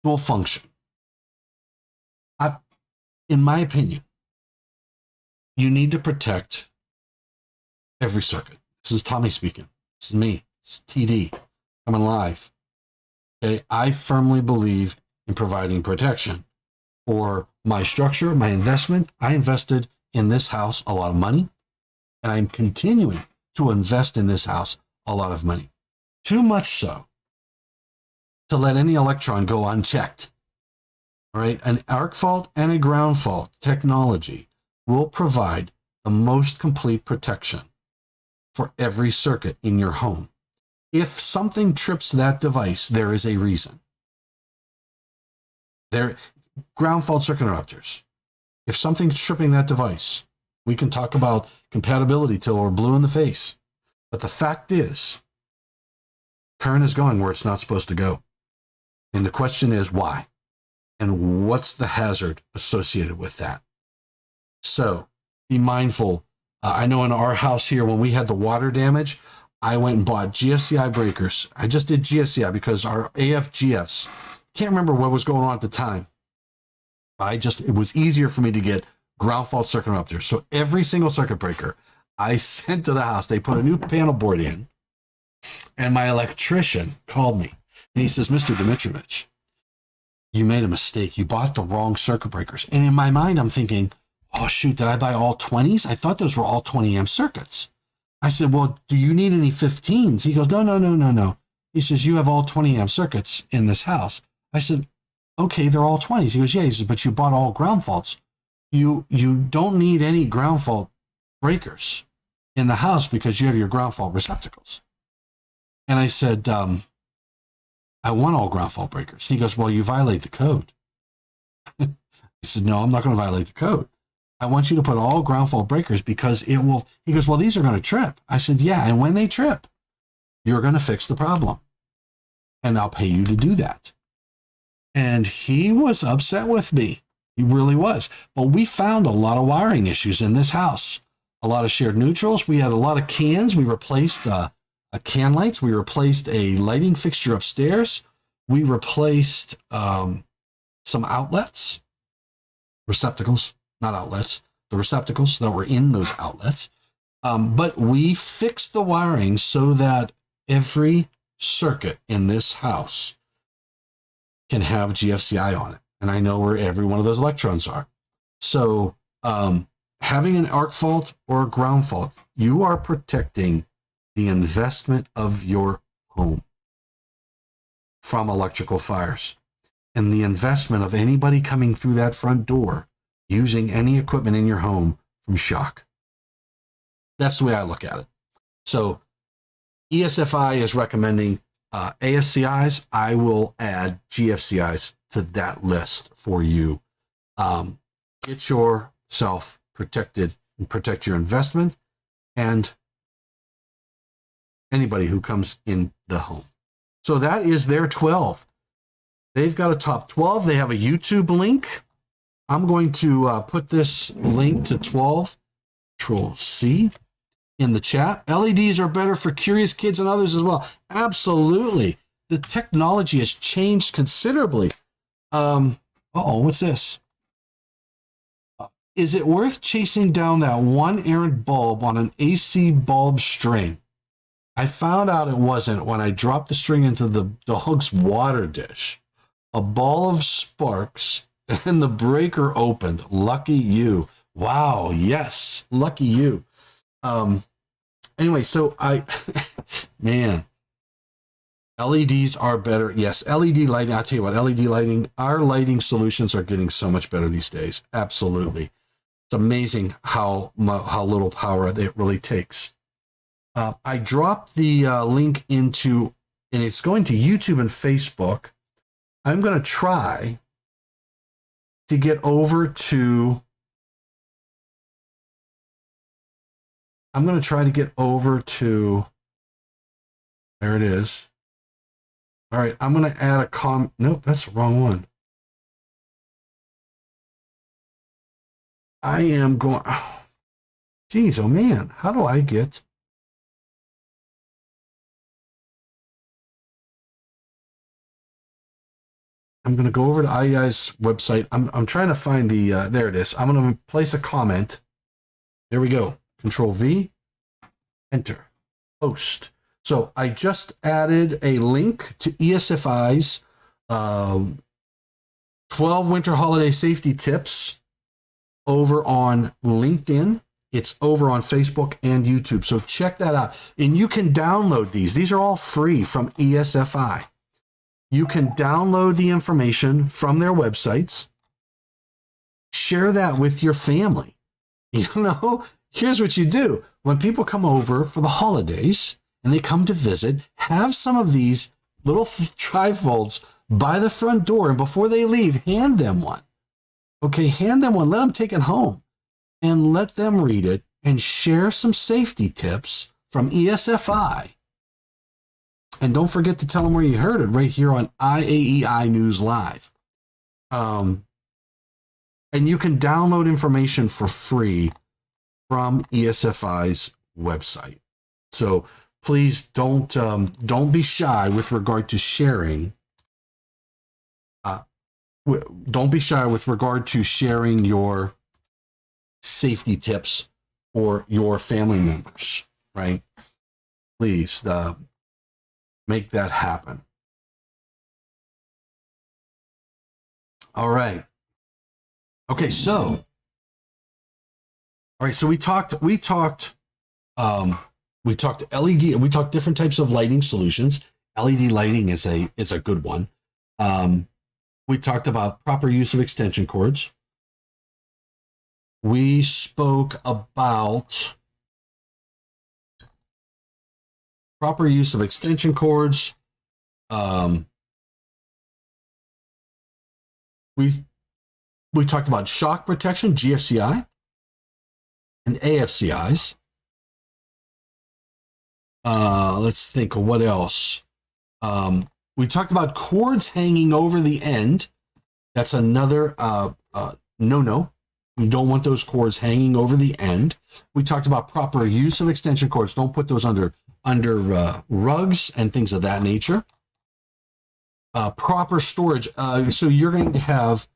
Speaker 1: dual function. In my opinion, you need to protect every circuit. This is Tommy speaking. This is me. This is TD. Coming live. Okay, I firmly believe in providing protection for my structure, my investment. I invested in this house a lot of money, and I'm continuing to invest in this house a lot of money. Too much so to let any electron go unchecked. All right, an arc fault and a ground fault technology will provide the most complete protection for every circuit in your home. If something trips that device, there is a reason. They're ground fault circuit interrupters. If something's tripping that device, we can talk about compatibility till we're blue in the face. But the fact is, current is going where it's not supposed to go. And the question is why? And what's the hazard associated with that? So be mindful. I know in our house here, when we had the water damage, I went and bought GFCI breakers. I just did GFCI because our AFGFs, can't remember what was going on at the time. It was easier for me to get ground fault circuit interrupters. So every single circuit breaker I sent to the house, they put a new panel board in, and my electrician called me and he says, Mr. Dimitrovich, you made a mistake. You bought the wrong circuit breakers. And in my mind, I'm thinking, oh shoot, did I buy all 20s? I thought those were all 20 amp circuits. I said, well, do you need any 15s? He goes, no. He says, you have all 20 amp circuits in this house. I said, okay, they're all 20s. He goes, yeah. He says, but you bought all ground faults. You don't need any ground fault breakers in the house because you have your ground fault receptacles. And I said, I want all ground fault breakers. He goes, well, you violate the code. He said, no, I'm not going to violate the code. I want you to put all ground fault breakers because it will. He goes, well, these are going to trip. I said, yeah. And when they trip, you're going to fix the problem. And I'll pay you to do that. And he was upset with me. He really was. But we found a lot of wiring issues in this house. A lot of shared neutrals. We had a lot of cans. We replaced can lights. We replaced a lighting fixture upstairs. We replaced some outlets, receptacles, not outlets, the receptacles that were in those outlets. But we fixed the wiring so that every circuit in this house can have GFCI on it. And I know where every one of those electrons are. So having an arc fault or a ground fault, you are protecting the investment of your home from electrical fires. And the investment of anybody coming through that front door using any equipment in your home from shock. That's the way I look at it. So ESFI is recommending ASCIs. I will add GFCIs to that list for you. Get yourself protected and protect your investment and anybody who comes in the home. So that is their 12. They've got a top 12. They have a YouTube link. I'm going to put this link to 12, Control-C, in the chat. LEDs are better for curious kids and others as well. Absolutely. The technology has changed considerably. What's this? Is it worth chasing down that one errant bulb on an AC bulb string? I found out it wasn't when I dropped the string into the dog's water dish. A ball of sparks and the breaker opened. Lucky you. Wow, yes, lucky you. Anyway, so man, LEDs are better. Yes, LED lighting. I'll tell you what, LED lighting, our lighting solutions are getting so much better these days. Absolutely. It's amazing how little power it really takes. I dropped the link into, and it's going to YouTube and Facebook. I'm going to try to get over to, there it is. All right, I'm going to add a nope, that's the wrong one. I am going, geez, oh man, how do I get, I'm going to go over to IAEI's website. I'm trying to find the, there it is. I'm going to place a comment. There we go. Control-V, enter, post. So I just added a link to ESFI's 12 winter holiday safety tips over on LinkedIn. It's over on Facebook and YouTube. So check that out. And you can download these. These are all free from ESFI. You can download the information from their websites. Share that with your family. You know, here's what you do. When people come over for the holidays and they come to visit, have some of these little trifolds by the front door, and before they leave, hand them one. Okay, hand them one. Let them take it home and let them read it and share some safety tips from ESFI. And don't forget to tell them where you heard it, right here on IAEI News Live. And you can download information for free from ESFI's website. So please don't be shy with regard to sharing. Don't be shy with regard to sharing your safety tips for your family members, right? Please make that happen. All right. Okay, so we talked LED, we talked different types of lighting solutions. LED lighting is a good one. We talked about proper use of extension cords. We spoke about proper use of extension cords. We talked about shock protection, GFCI, and AFCIs. Let's think of what else. We talked about cords hanging over the end. That's another no. You don't want those cords hanging over the end. We talked about proper use of extension cords. Don't put those under rugs and things of that nature. Proper storage. So you're going to have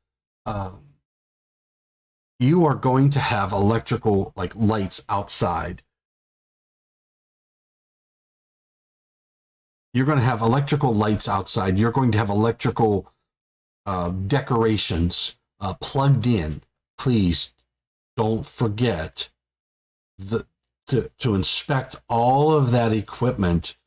Speaker 1: electrical, like lights outside. You're going to have electrical lights outside. You're going to have electrical decorations plugged in. Please don't forget to inspect all of that equipment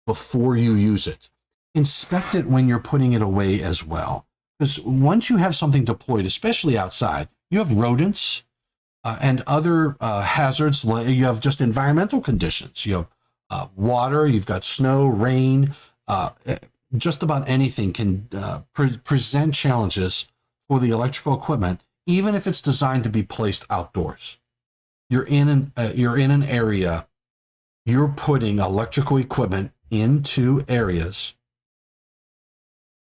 Speaker 1: before you use it. Inspect it when you're putting it away as well. Because once you have something deployed, especially outside, you have rodents and other hazards. You have just environmental conditions. You have water, you've got snow, rain, just about anything can present challenges for the electrical equipment, even if it's designed to be placed outdoors. You're in an area, you're putting electrical equipment into areas,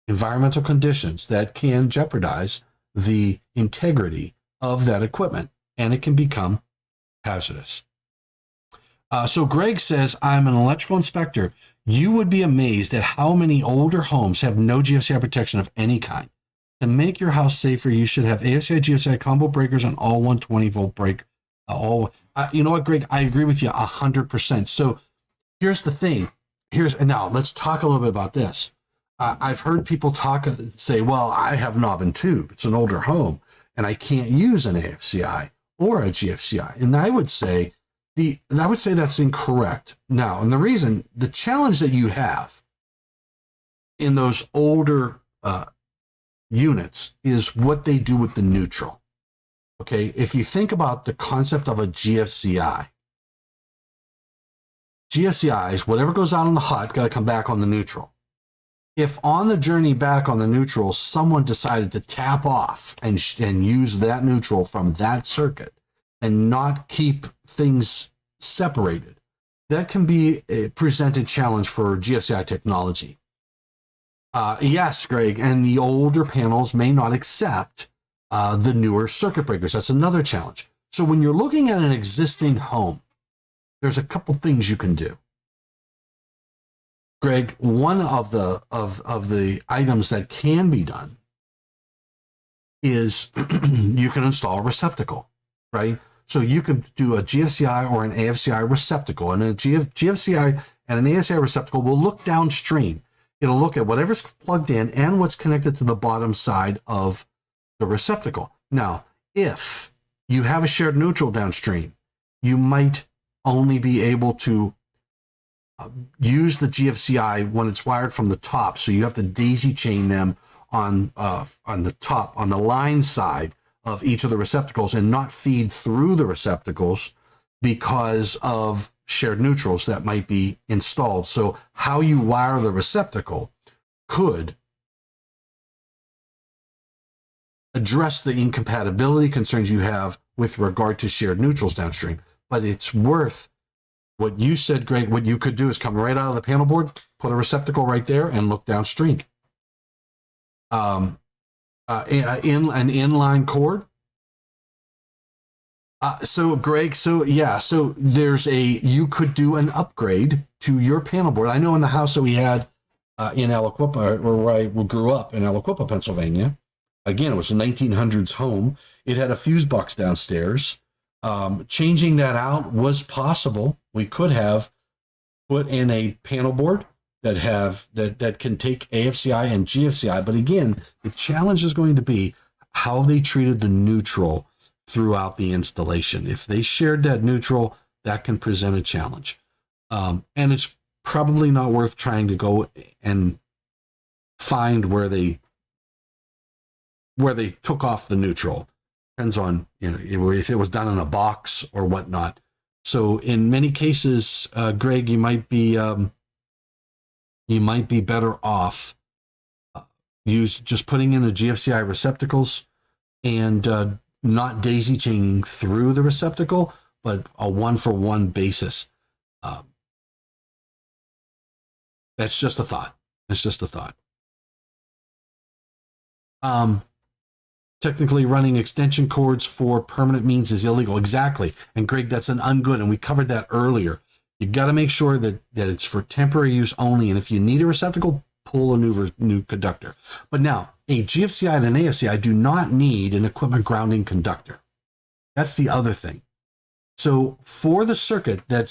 Speaker 1: environmental conditions that can jeopardize the integrity of that equipment, and it can become hazardous. So Greg says, I'm an electrical inspector. You would be amazed at how many older homes have no GFCI protection of any kind. To make your house safer, you should have AFCI, GFCI combo breakers on all 120-volt break. You know what, Greg? I agree with you 100%. So here's the thing. Now let's talk a little bit about this. I've heard people say, well, I have knob and tube. It's an older home, and I can't use an AFCI or a GFCI. And I would say that's incorrect. Now, and the challenge that you have in those older units is what they do with the neutral. Okay, if you think about the concept of a GFCI is whatever goes out on the hot, got to come back on the neutral. If on the journey back on the neutral, someone decided to tap off and use that neutral from that circuit and not keep things separated, that can be a presented challenge for GFCI technology. Yes, Greg, and the older panels may not accept the newer circuit breakers. That's another challenge. So when you're looking at an existing home, there's a couple things you can do. Greg, one of the items that can be done is you can install a receptacle, right? So you could do a GFCI or an AFCI receptacle, and a GFCI and an AFCI receptacle will look downstream. It'll look at whatever's plugged in and what's connected to the bottom side of the receptacle. Now, if you have a shared neutral downstream, you might only be able to use the GFCI when it's wired from the top. So you have to daisy chain them on the top, on the line side of each of the receptacles, and not feed through the receptacles because of shared neutrals that might be installed. So how you wire the receptacle could address the incompatibility concerns you have with regard to shared neutrals downstream. But it's worth what you said, Greg. What you could do is come right out of the panel board, put a receptacle right there, and look downstream. In an inline cord. So Greg, so there's you could do an upgrade to your panel board. I know in the house that we had in Aliquippa, or where I grew up in Aliquippa, Pennsylvania. Again, it was a 1900s home. It had a fuse box downstairs. Changing that out was possible. We could have put in a panel board that can take AFCI and GFCI. But again, the challenge is going to be how they treated the neutral throughout the installation. If they shared that neutral, that can present a challenge. And it's probably not worth trying to go and find where they took off the neutral. Depends on, if it was done in a box or whatnot. So in many cases, Greg, you might be better off just putting in the GFCI receptacles and not daisy chaining through the receptacle, but a 1-for-1 basis. That's just a thought. It's just a thought. Technically running extension cords for permanent means is illegal. Exactly. And Greg, that's an ungood. And we covered that earlier. You got to make sure that it's for temporary use only. And if you need a receptacle, pull a new conductor. But now, a GFCI and an AFCI do not need an equipment grounding conductor. That's the other thing. So for the circuit that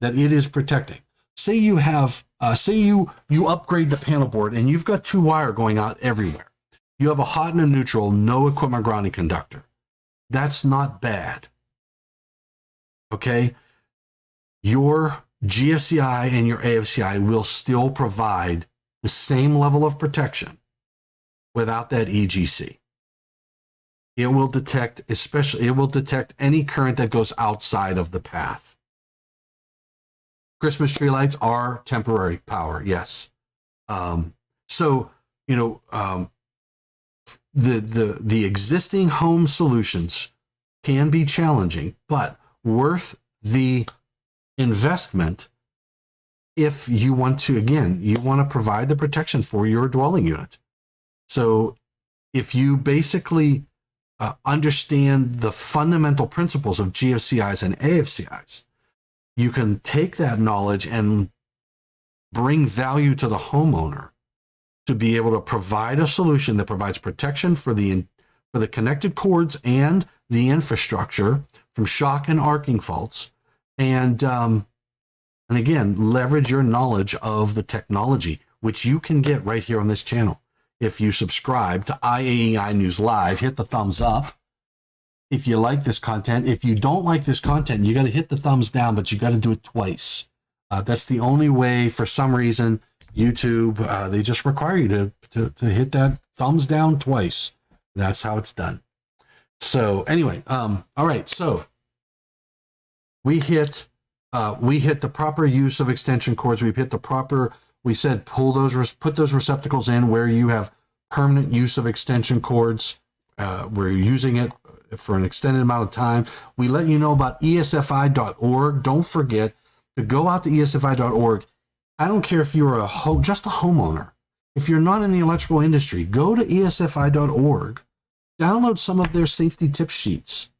Speaker 1: it is protecting, say you have, you upgrade the panel board and you've got 2 wire going out everywhere. You have a hot and a neutral, no equipment grounding conductor. That's not bad. Okay? Your GFCI and your AFCI will still provide the same level of protection without that EGC. It will detect any current that goes outside of the path. Christmas tree lights are temporary power, yes. The existing home solutions can be challenging, but worth the investment if you want to provide the protection for your dwelling unit. So if you basically understand the fundamental principles of GFCIs and AFCIs, you can take that knowledge and bring value to the homeowner to be able to provide a solution that provides protection for the connected cords and the infrastructure from shock and arcing faults, and again, leverage your knowledge of the technology, which you can get right here on this channel. If you subscribe to IAEI News Live, hit the thumbs up. If you like this content, if you don't like this content, you got to hit the thumbs down, but you got to do it twice. That's the only way. For some reason, YouTube, they just require you to hit that thumbs down twice. That's how it's done. So anyway, all right. So we hit the proper use of extension cords. We've hit the proper. We said put those receptacles in where you have permanent use of extension cords. Where you're using it for an extended amount of time. We let you know about esfi.org. Don't forget to go out to esfi.org. I don't care if you're just a homeowner. If you're not in the electrical industry, go to esfi.org, download some of their safety tip sheets,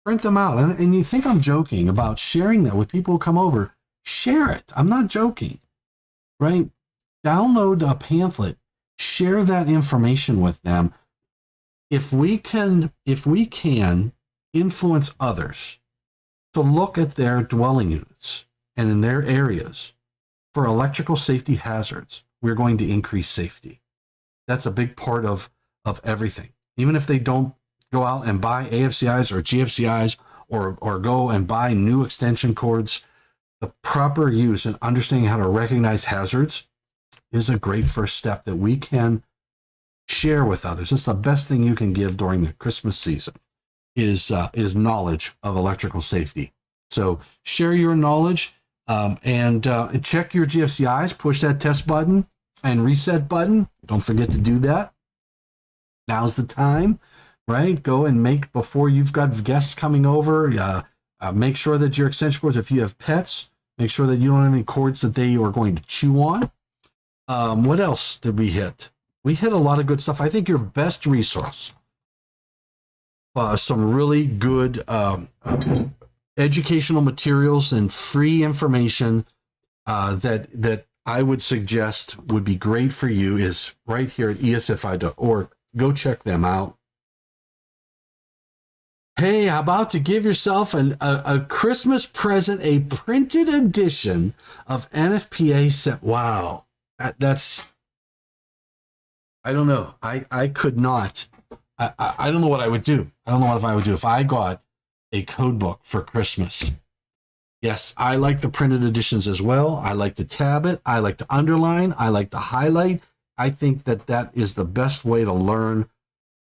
Speaker 1: print them out. And you think I'm joking about sharing that with people who come over. Share it. I'm not joking, right? Download a pamphlet, share that information with them. If we can influence others to look at their dwelling units and in their areas for electrical safety hazards, we're going to increase safety. That's a big part of everything. Even if they don't go out and buy AFCIs or GFCIs or go and buy new extension cords, the proper use and understanding how to recognize hazards is a great first step that we can share with others. It's the best thing you can give during the Christmas season is knowledge of electrical safety. So share your knowledge and check your GFCIs, push that test button and reset button. Don't forget to do that. now's the time, right? Go and make, before you've got guests coming over, make sure that your extension cords, if you have pets, make sure that you don't have any cords that they are going to chew on. What else did we hit? We hit a lot of good stuff. I think your best resource, some really good educational materials and free information that I would suggest would be great for you, is right here at esfi.org. Go check them out. Hey, how about to give yourself a Christmas present, a printed edition of NFPA set. Wow. That's, I don't know. I could not. I don't know what I would do. I don't know what I would do if I got a code book for Christmas. Yes, I like the printed editions as well. I like to tab it. I like to underline. I like to highlight. I think that that is the best way to learn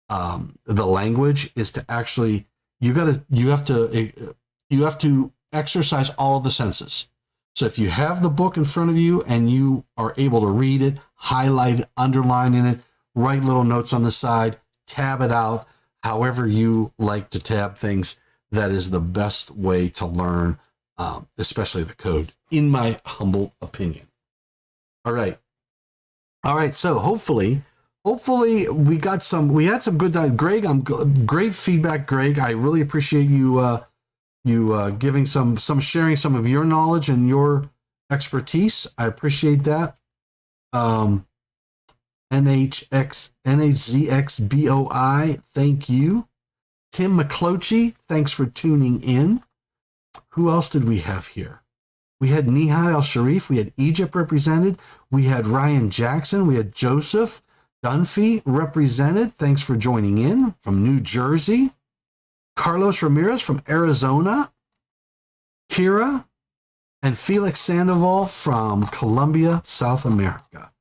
Speaker 1: the language, is to actually, you have to exercise all of the senses. So if you have the book in front of you and you are able to read it, highlight it, underline in it, write little notes on the side, tab it out, however you like to tab things, that is the best way to learn, especially the code, in my humble opinion. All right. So hopefully we had some good, Greg, great feedback, Greg. I really appreciate you giving sharing some of your knowledge and your expertise. I appreciate that. NHZXBOI, thank you. Tim McClochie, thanks for tuning in. Who else did we have here? We had Nihad El Sharif. We had Egypt represented. We had Ryan Jackson. We had Joseph Dunphy represented. Thanks for joining in from New Jersey. Carlos Ramirez from Arizona. Kira and Felix Sandoval from Colombia, South America.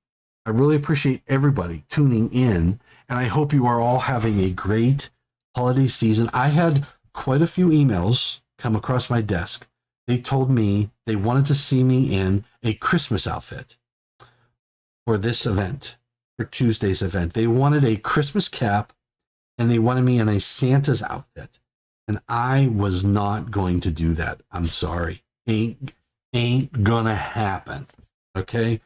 Speaker 1: I really appreciate everybody tuning in, and I hope you are all having a great holiday season. I had quite a few emails come across my desk. They told me they wanted to see me in a Christmas outfit for this event, for Tuesday's event. They wanted a Christmas cap, and they wanted me in a Santa's outfit. And I was not going to do that. I'm sorry. Ain't gonna happen. Okay?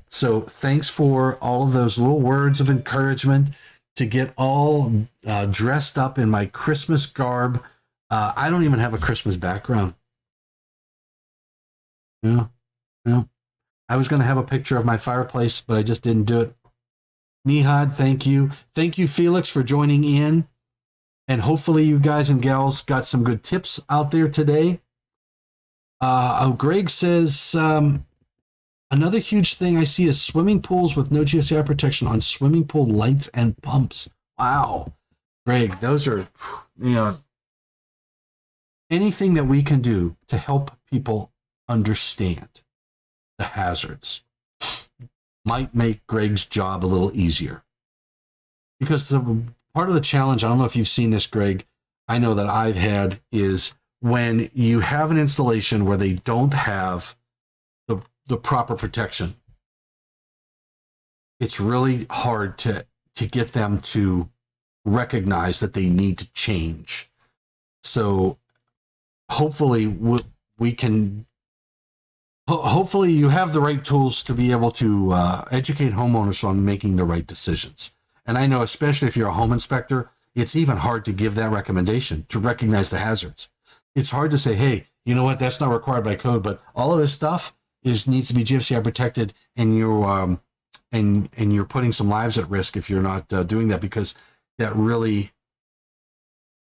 Speaker 1: So thanks for all of those little words of encouragement to get all dressed up in my Christmas garb. I don't even have a Christmas background. No. I was going to have a picture of my fireplace, but I just didn't do it. Nihad, thank you. Thank you, Felix, for joining in. And hopefully you guys and gals got some good tips out there today. Greg says, another huge thing I see is swimming pools with no GFCI protection on swimming pool lights and pumps. Wow. Greg, those are, anything that we can do to help people understand the hazards might make Greg's job a little easier. Because part of the challenge, I don't know if you've seen this, Greg, I know that I've had, is when you have an installation where they don't have the proper protection, it's really hard to get them to recognize that they need to change. So hopefully hopefully you have the right tools to be able to educate homeowners on making the right decisions. And I know, especially if you're a home inspector, it's even hard to give that recommendation, to recognize the hazards. It's hard to say, hey, you know what, that's not required by code, but all of this stuff needs to be GFCI protected, and you're putting some lives at risk if you're not doing that, because that really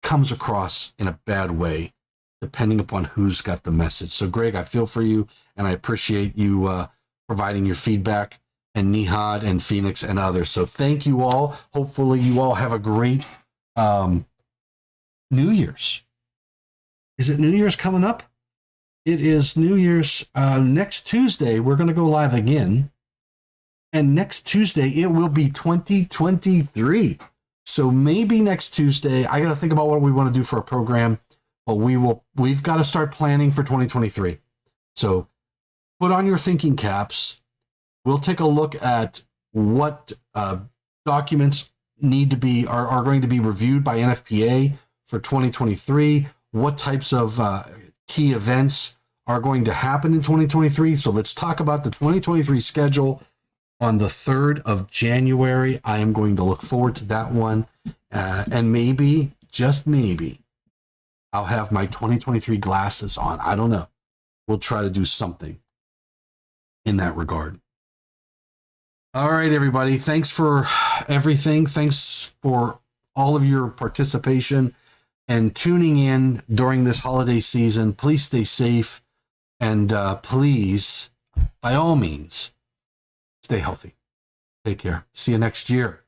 Speaker 1: comes across in a bad way depending upon who's got the message. So Greg, I feel for you, and I appreciate you providing your feedback, and Nihad and Phoenix and others. So thank you all. Hopefully you all have a great New Year's. Is it New Year's coming up? It is New Year's next Tuesday. We're going to go live again. And next Tuesday, it will be 2023. So maybe next Tuesday, I got to think about what we want to do for a program, but we've got to start planning for 2023. So put on your thinking caps. We'll take a look at what documents need to be are going to be reviewed by NFPA for 2023. What types of key events are going to happen in 2023? So let's talk about the 2023 schedule on the 3rd of January. I am going to look forward to that one. And maybe, just maybe, I'll have my 2023 glasses on. I don't know. We'll try to do something in that regard. All right, everybody. Thanks for everything. Thanks for all of your participation and tuning in during this holiday season. Please stay safe. And please, by all means, stay healthy. Take care. See you next year.